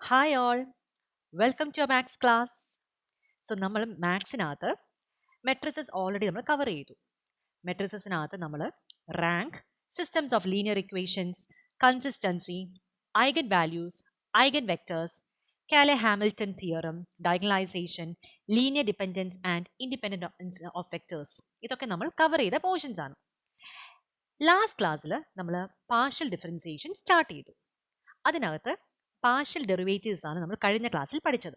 Hi all, welcome to maths class. So നമ്മൾ മാത്സിനകത്ത് matrices already നമ്മൾ കവർ ചെയ്തു. മെട്രിസസിനകത്ത് നമ്മൾ rank, systems of linear equations, consistency, eigen values, eigen vectors, Cayley Hamilton theorem, diagonalisation, linear dependence and independence of vectors, ഇതൊക്കെ നമ്മൾ cover ചെയ്ത portions ആണ്. ലാസ്റ്റ് ക്ലാസ്സിൽ നമ്മൾ പാർഷ്യൽ ഡിഫറൻസിയേഷൻ സ്റ്റാർട്ട് ചെയ്തു. അതിനകത്ത് പാർഷ്യൽ ഡെറിവേറ്റീവ്സ് ആണ് നമ്മൾ കഴിഞ്ഞ ക്ലാസ്സിൽ പഠിച്ചത്.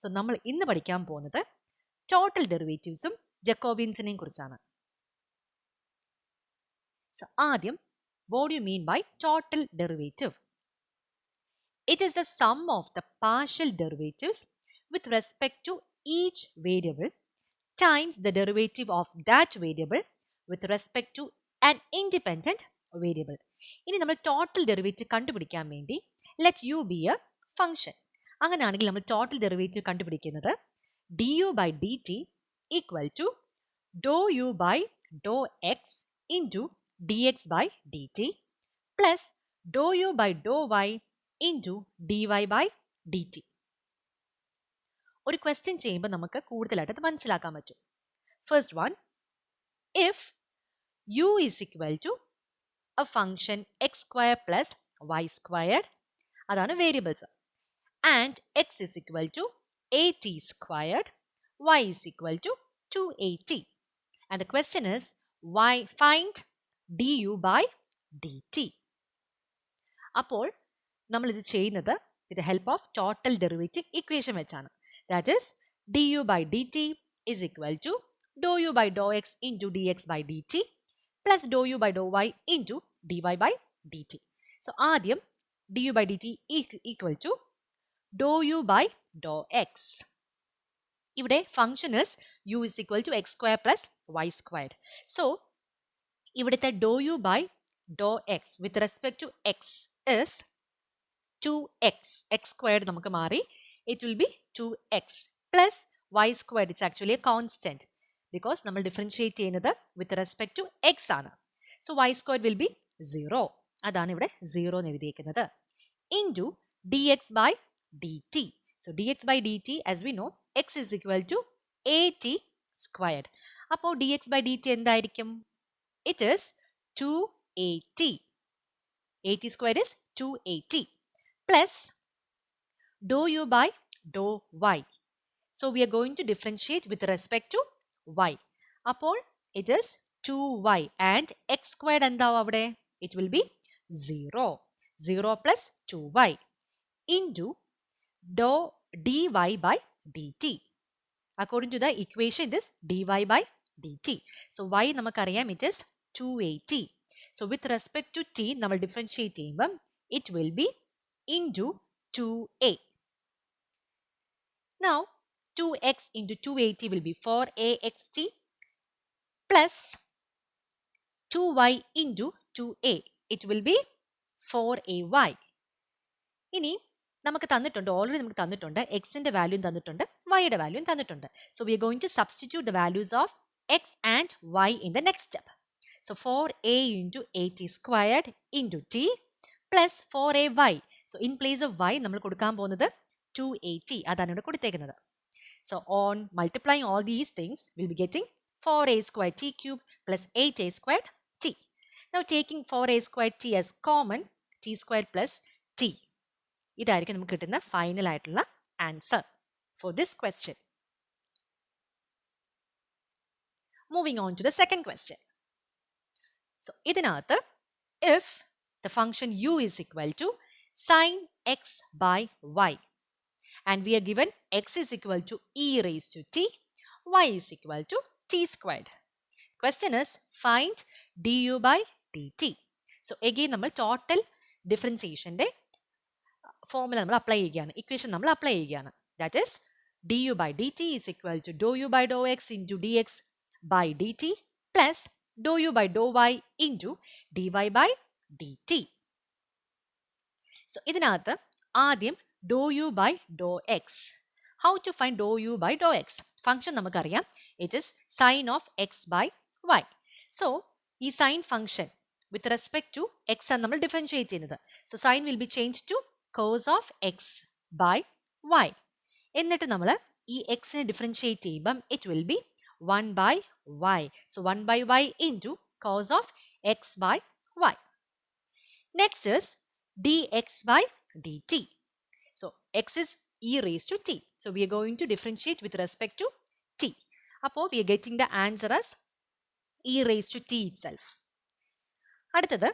സോ നമ്മൾ ഇന്ന് പഠിക്കാൻ പോകുന്നത് ടോട്ടൽ ഡെറിവേറ്റീവ്സും ജക്കോബിയൻസിനെയും കുറിച്ചാണ്. സോ ആദ്യം, what do you mean by total derivative? It is the sum of the partial derivatives with respect to each variable times the derivative of that variable with respect to an independent variable. ഇനി നമ്മൾ total derivative കണ്ടുപിടിക്കാൻ വേണ്ടി let u be a function. അങ്ങനെയാണെങ്കിൽ നമ്മൾ total derivative കണ്ടുപിടിക്കുന്നത് d u by d t equal to Dr u by Dr x into d x by d t plus Dr u by Dr y into d y by d t. ഒരു question ചെയ്യുമ്പോൾ നമുക്ക് കൂടുതലായിട്ട് അത് മനസ്സിലാക്കാൻ പറ്റും. First one, if u is equal to a function x square plus y squared, അതാണ് variables, and X is equal to a t squared, y is equal to 2at. And the question is why find d u by d t. അപ്പോൾ നമ്മൾ ഇത് ചെയ്യുന്നത് with help of total derivative equation വെച്ചാണ്. That is d u by d t is equal to Dr u by Dr x into d x by d t plus Dr u by Dr y into d y by d t. So ആദ്യം d u by d t equal to Dr u by Dr x. ഇവിടെ function is u is equal to x square plus y squared. So ഇവിടുത്തെ do u by Dr x with respect to x is 2x. X squared നമുക്ക് മാറി, it will be 2x plus y squared. It's actually a constant because നമ്മൾ differentiate ചെയ്യുന്നത് with respect to x ആണ്. So y squared will be 0. അതാണ് ഇവിടെ 0 എന്ന് എഴുതിയിരിക്കുന്നത്. Into d x by d t. So d x by d t, as we know, x is equal to a t squared. അപ്പോൾ d x by d t എന്തായിരിക്കും? It is 2at. A t squared is 2at plus dou u by dou y. So we are going to differentiate with respect to y. അപ്പോൾ it is 2y and x squared എന്താവും അവിടെ? It will be 0. 0 plus 2y into dou dy by dt. According to the equation, this dy by dt. So y നമുക്കറിയാം, it is 2at. So with respect to t നമ്മൾ differentiate ചെയ്യുമ്പോൾ it will be into 2a. Now 2x into 2at will be 4axt plus 2y into 2a. It will be 4ay. ഇനി നമുക്ക് തന്നിട്ടുണ്ട്, already നമുക്ക് തന്നിട്ടുണ്ട്, എക്സിന്റെ value തന്നിട്ടുണ്ട്, വൈയുടെ വാല്യൂ തന്നിട്ടുണ്ട്. So we are going to substitute the values of x and y in the next step. So 4a into at squared into t plus 4ay. So in place of y നമ്മൾ കൊടുക്കാൻ പോകുന്നത് 2at. അതാണ് ഇവിടെ കൊടുത്തേക്കുന്നത്. So on multiplying all these things will be getting 4a squared t cube plus 8a squared t. Now taking 4a squared t as common, t squared plus t. ഇതായിരിക്കും നമുക്ക് കിട്ടുന്ന final ആയിട്ടുള്ള answer for this question. Moving on to the second question. So ഇതിനകത്ത് if the function u is equal to sin x by y and we are given x is equal to e raised to t, y is equal to t squared. Question is find du by dt. So again നമ്മൾ total ഡിഫറൻസിയേഷന്റെ formula നമ്മൾ apply ചെയ്യുകയാണ്, equation നമ്മൾ apply ചെയ്യുകയാണ്. That is du by dt is equal to dou u by dou x into dx by dt plus dou u by dou y into dy by dt. So ഇതിനകത്ത് ആദ്യം do u by Dr x. How to find do u by Dr x? Function നമുക്കറിയാം, it is sine of x by y. So ഈ sine function with respect to x ആണ് നമ്മൾ differentiate ചെയ്യുന്നത്. So sine will be change to cos of x by y. എന്നിട്ട് നമ്മൾ ഈ എക്സിനെ differentiate ചെയ്യുമ്പം it will be 1 by y. So 1 by y into cos of x by y. Next is dx by dt. So x is e raised to t. So we are going to differentiate with respect to t. അപ്പോൾ we are getting the answer as e raised to t itself. അടുത്തത്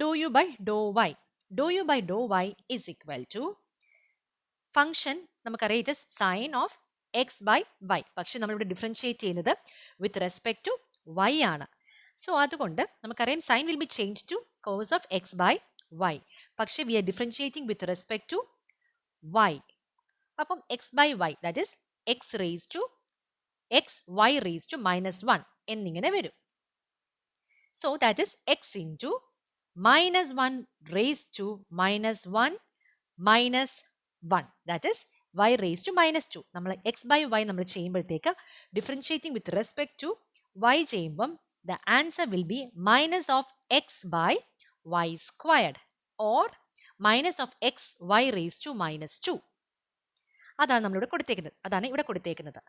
dou u by dou y. Dou u by dou y is equal to function നമുക്കറിയാം it is sine of x by y. പക്ഷെ നമ്മളിവിടെ differentiate ചെയ്യുന്നത് with respect to y ആണ്. So അതുകൊണ്ട് നമുക്കറിയാം sine will be change to cos of x by y. പക്ഷെ we are differentiating with respect to y. അപ്പം x by y that is x raise to x y raise to -1 എന്നിങ്ങനെ വരും. So that is x into -1 raise to -1 -1 that is y raised to -2. നമ്മൾ x by y നമ്മൾ ചെയ്യുമ്പോഴത്തേക്ക് differentiating with respect to y ചെയ്യുമ്പം the answer will be minus of x by y squared or minus of x y raised to -2. അതാണ് നമ്മളിവിടെ കൊടുത്തേക്കുന്നത്.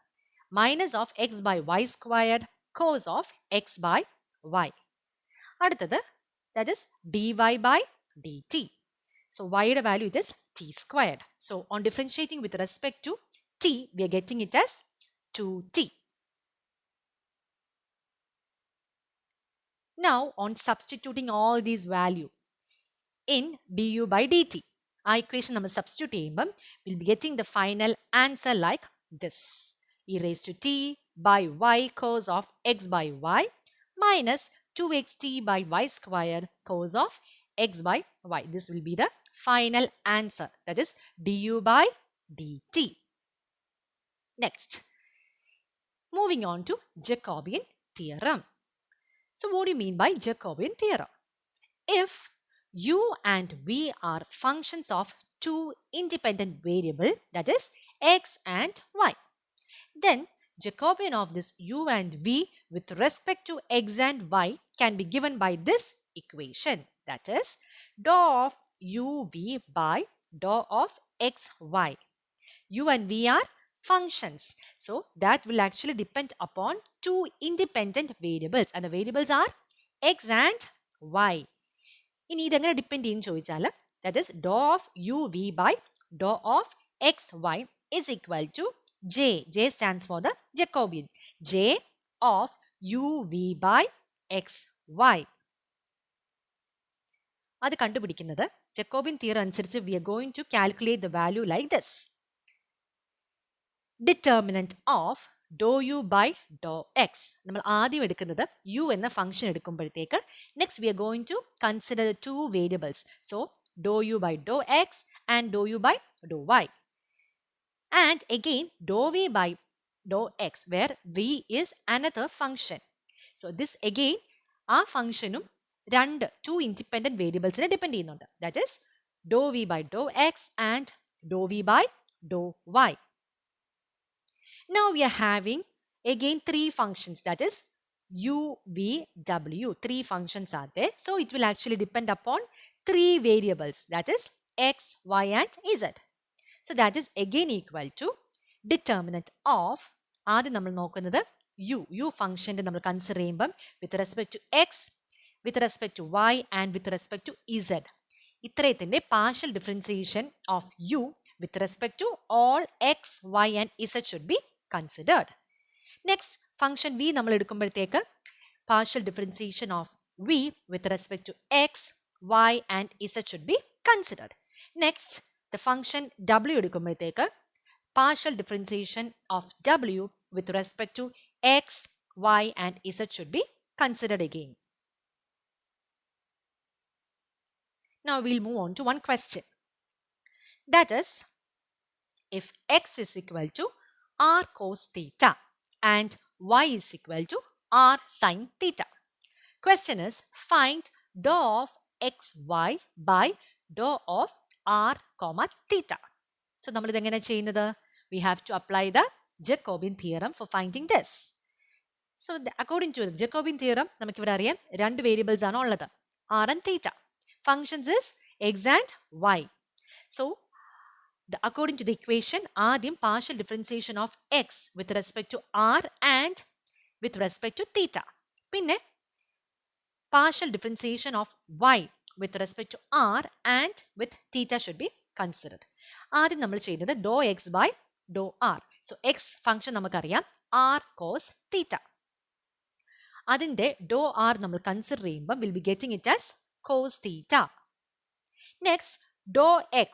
Minus of x by y squared cos of x by y. അടുത്തത് that is dy by dt. So y യുടെ value it is t squared. So on differentiating with respect to t, we are getting it as 2t. Now on substituting all these value in du by dt, our equation number substitute ചെയ്യുമ്പം we'll be getting the final answer like this. E raised to t by y cos of x by y minus 2xt by y squared cos of x by y. This will be the final answer, that is du by dt. Next, moving on to Jacobian theorem. So what do you mean by Jacobian theorem? If u and v are functions of two independent variables, that is x and y, then Jacobian of this u and v with respect to x and y can be given by this equation, that is dou of uv by dou of xy. U and v are functions, so that will actually depend upon two independent variables, and the variables are x and y. ഇനി ഇതെങ്ങനെ depend ചെയ്യും ചോദിച്ചാൽ that is dou of uv by dou of xy is equal to j. J stands for the Jacobian. J of uv by xy. അത് കണ്ടുപിടിക്കുന്നത് Jacobian theorem അനുസരിച്ച് we are going to calculate the value like this. Determinant of dou u by dou x. നമ്മൾ ആദ്യം എടുക്കുന്നത് u എന്ന function എടുക്കുമ്പോഴത്തേക്ക് next we are going to consider the two variables. So dou u by dou x and dou u by dou y. And again dou v by dou x where v is another function. So this again ആ ഫംഗ്ഷനും two independent variablesനെ depend ചെയ്യുന്നുണ്ട്. That is dou v by dou x and dou v by dou y. Now we are having again three functions, that is u, v, w. Three functions are there. So it will actually depend upon three variables, that is x, y and z. So that is again equal to determinant of ആദ്യം നമ്മൾ നോക്കുന്നത് u ഫംഗ്ഷൻ്റെ നമ്മൾ consider ചെയ്യുമ്പം with respect to x, with respect to y and with respect to z. ഇത്രയത്തിൻ്റെ partial differentiation of u with respect to all x, y and z should be considered. Next, function v നമ്മൾ എടുക്കുമ്പോഴത്തേക്ക് partial differentiation of v with respect to x, y and z should be considered. Next, the function w എടുക്കുമ്പോഴത്തേക്ക് partial differentiation of w with respect to x, y and z should be considered again. Now we'll move on to one question. That is, if x is equal to r cos theta and y is equal to r sin theta. Question is, find dou of xy by dou of r comma theta. So നമ്മൾ ഇതെങ്ങനെ ചെയ്യുന്നത്? We have to apply the Jacobian theorem for finding this. So according to the Jacobian theorem, നമുക്ക് ഇവിടെ അറിയാം രണ്ട് variables ആണ് ഉള്ളത്, r and theta. Functions is x and y. So according to the equation, ആദ്യം partial differentiation of x with respect to r and with respect to theta. പിന്നെ partial differentiation of y with respect to r and with theta should be considered. ആദ്യം നമ്മൾ ചെയ്യുന്നത് dou x by dou r. So x function നമുക്കറിയാം r cos theta. അതിന്റെ dou r നമ്മൾ consider ചെയ്യുമ്പോൾ will be getting it as cos theta. Next, dou x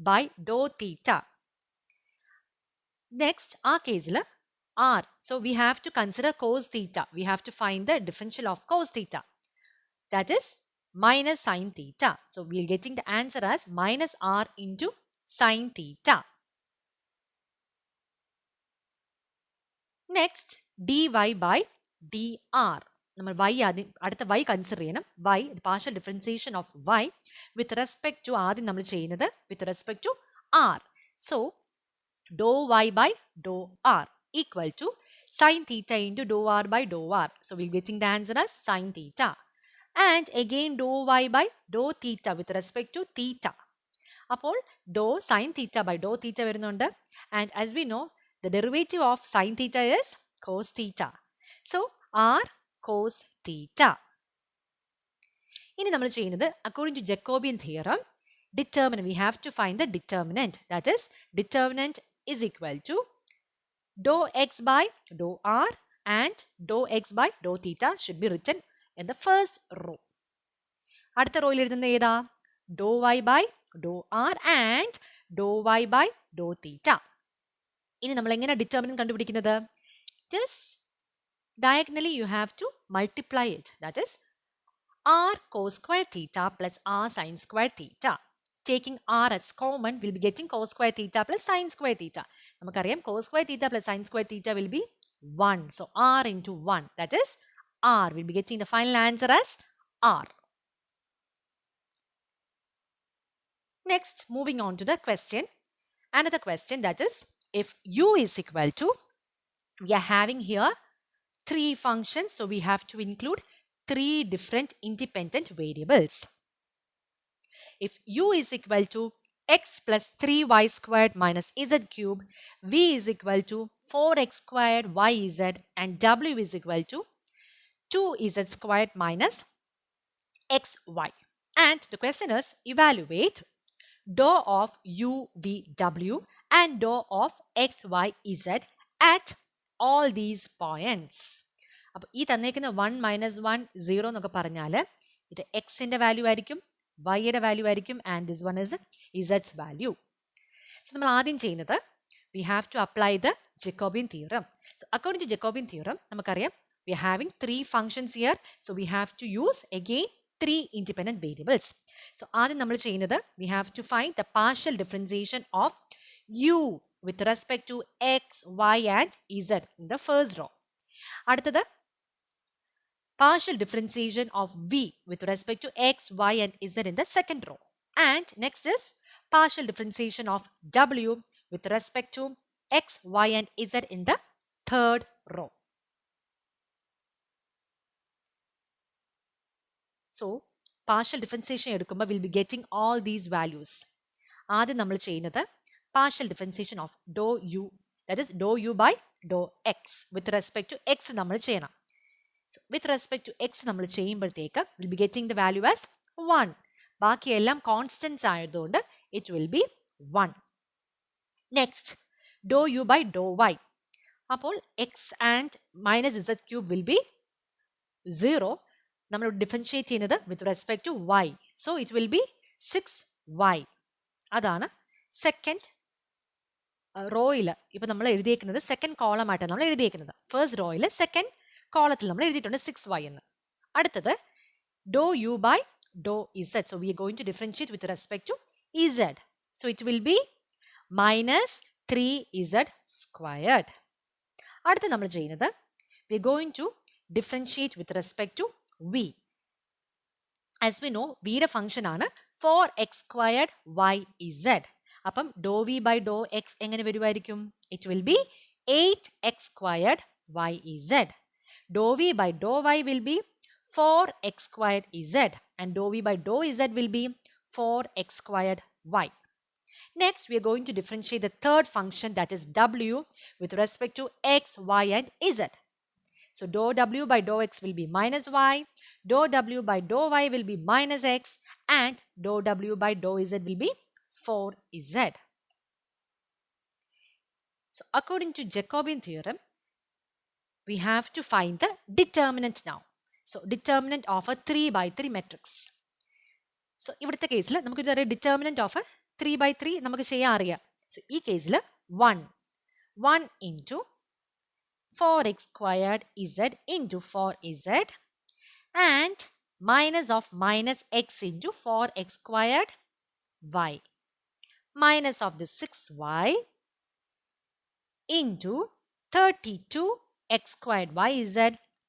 by dou theta. Next, our case r. So we have to consider cos theta. We have to find the differential of cos theta. That is minus sin theta. So we are getting the answer as minus r into sin theta. Next, dy by dr. നമ്മൾ y ആദ്യം അടുത്ത y consider ചെയ്യണം. y partial differentiation of y with respect to ആദ്യം നമ്മൾ ചെയ്യുന്നത് with respect to r. So dou y by dou r equal to sin theta into dou r by dou r. So we're getting the answer as sin theta. And again dou y by dou theta with respect to theta. അപ്പോൾ dou sin theta by dou theta വരുന്നുണ്ട്. And as we know, the derivative of sin theta is cos theta. So r cos theta. ഇനി നമ്മൾ ചെയ്യുന്നത് according to Jacobian theorem, determinant, we have to find the determinant. That is, determinant is equal to dou x by dou r and dou x by dou theta should be written in the first row. അടുത്ത റോയിൽ എഴുതുന്നത് ഏതാ? dou y by dou r and dou y by dou theta. ഇനി നമ്മൾ എങ്ങനെ determinant കണ്ടുപിടിക്കുന്നത്? Just diagonally you have to multiply it. That is r cos square theta plus r sin square theta. Taking r as common, we'll be getting cos square theta plus sin square theta. നമുക്കറിയാം cos square theta plus sin square theta will be 1. So r into 1. That is r. We'll be getting the final answer as r. Next, moving on to the question. Another question, that is, if u is equal to, we are having here 3 functions. So we have to include 3 different independent variables. If u is equal to x plus 3y squared minus z cube, v is equal to 4x squared yz, and w is equal to 2z squared minus xy. And the question is, evaluate dou of u, v, w and dou of x, y, z at all these points. അപ്പോൾ ഈ തന്നേക്കുന്ന 1 minus 1 0 എന്നൊക്കെ പറഞ്ഞാൽ ഇത് എക്സിൻ്റെ value ആയിരിക്കും, വൈയുടെ value ആയിരിക്കും, and this one is ഇസഡ്സ് വാല്യൂ. സോ നമ്മൾ ആദ്യം ചെയ്യുന്നത് we have to apply the Jacobian theorem. So according to Jacobian theorem നമുക്കറിയാം we are having 3 functions here. So we have to use again 3 independent variables. So ആദ്യം നമ്മൾ ചെയ്യുന്നത് we have to find the partial differentiation of u with respect to x, y and z in the first row. അടുത്തത് partial differentiation of v with respect to x, y and z in the second row. And next is partial differentiation of w with respect to x, y and z in the third row. So partial differentiation എടുക്കുമ്പോൾ we'll be getting all these values. ആദ്യം നമ്മൾ ചെയ്യുന്നത് partial differentiation of dou u, that is dou u by dou x with respect to x നമ്മൾ ചെയ്യണം. So with respect to x നമ്മൾ ചെയ്യുമ്പോഴത്തേക്ക് we'll be getting the value as 1. ബാക്കിയെല്ലാം constants ആയതുകൊണ്ട് it will be 1. Next, dou u by dou y. അപ്പോൾ x and minus z cube will be 0. നമ്മൾ differentiate ചെയ്യുന്നത് with respect to y. So it will be 6y. അതാണ് second റോയിൽ ഇപ്പം നമ്മൾ എഴുതിയേക്കുന്നത് second കോളമായിട്ടാണ് നമ്മൾ എഴുതിയേക്കുന്നത്. First റോയിൽ second കോളത്തിൽ നമ്മൾ എഴുതിയിട്ടുണ്ട് 6y എന്ന്. അടുത്തത് do u by do z. So we are going to differentiate with respect to z. So it will be minus 3z squared. അടുത്ത് നമ്മൾ ചെയ്യുന്നത് we are going to differentiate with respect to v. As we know, v യുടെ function ആണ് 4x squared yz. അപ്പം ഡോ v by Dr x എങ്ങനെ വരുമായിരിക്കും? It will be 8x squared yz. ഡോ v by ഡോ y will be 4x squared z and ഡോ v by ഡോ z will be 4x squared y. Next, we are going to differentiate the third function, that is w, with respect to x, y, and z. So dou w by dou x will be minus y, dou w by dou y will be minus x, and dou w by dou z will be 4z. So according to Jacobian theorem, we have to find the determinant now. So determinant of a 3 by 3 matrix. So ഇവിടുത്തെ കേസിൽ നമുക്ക് ഇതൊരു determinant of a 3 by 3 നമുക്ക് ചെയ്യാൻ അറിയാം. So ഈ കേസിൽ 1 into 4x squared z into 4z and minus of minus x into 4x squared y minus of the 6y into 32x squared yz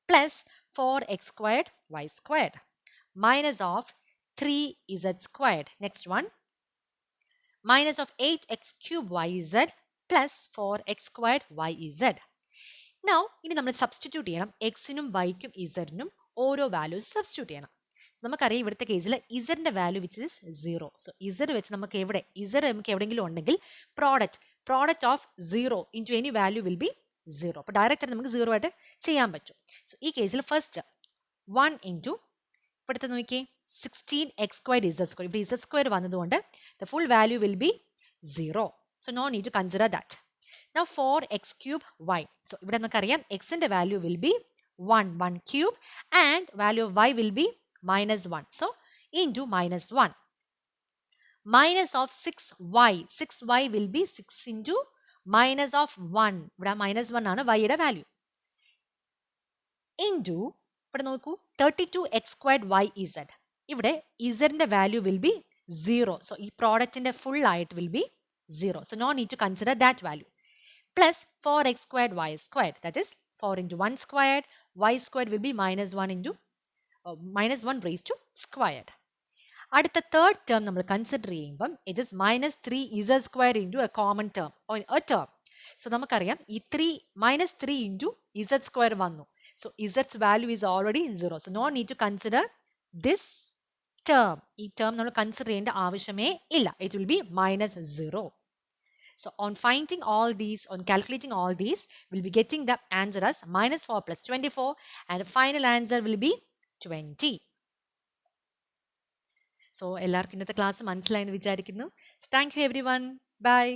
plus 4x squared y squared minus of 3z squared. Next one, minus of 8x cube yz plus 4x squared yz. Now, ഇനി നമ്മൾ substitute ചെയ്യണം എക്സിനും വൈക്കും ഇസഡിനും ഓരോ values substitute ചെയ്യണം. So നമുക്കറിയാം ഇവിടുത്തെ കേസിൽ ഇസഡിന്റെ value which is 0. So z വെച്ച് നമുക്ക് ഇസഡ് നമുക്ക് എവിടെയെങ്കിലും ഉണ്ടെങ്കിൽ product of 0 into any value will be 0. അപ്പോൾ ഡയറക്റ്റ് നമുക്ക് 0 ആയിട്ട് ചെയ്യാൻ പറ്റും. സോ ഈ കേസിൽ ഫസ്റ്റ് 1 ഇൻറ്റു ഇവിടുത്തെ നോക്കിയേ 16x squared z squared. ഇവിടെ z squared വന്നതുകൊണ്ട് the full value will be 0. So no need to consider that. Now 4x cube y. So ഇവിടെ നമുക്കറിയാം xന്റെ value will be 1 cube and value of y will be minus 1. So into minus 1. Minus of 6y will be 6 into minus of 1. ഇവിടെ minus 1 ആണ് yയുടെ value. Into ഇവിടെ നോക്കൂ 32x squared yz. ഇവിടെ zന്റെ value will be 0. So ഈ പ്രോഡക്റ്റിന്റെ full ആയിട്ട് will be 0. So no need to consider that value. Plus 4x squared y squared. That is 4 into 1 squared. Y squared will be minus 1 into minus 1 raised to squared. അടുത്ത third term നമ്മൾ consider ചെയ്യുമ്പം it is minus 3z square into A common term A term. So നമുക്കറിയാം ഈ minus 3 into z square വന്നു. So z's value is already 0. So no need to consider this term. ഈ term നമ്മൾ consider ചെയ്യേണ്ട ആവശ്യമേ ഇല്ല. It will be minus 0. So on finding all these, on calculating all these, we'll be getting the answer as minus 4 plus 24 and the final answer will be 20. So എല്ലാവർക്കും ഇന്നത്തെ class മനസ്സിലായെന്ന് വിചാരിക്കുന്നു. So thank you everyone. Bye.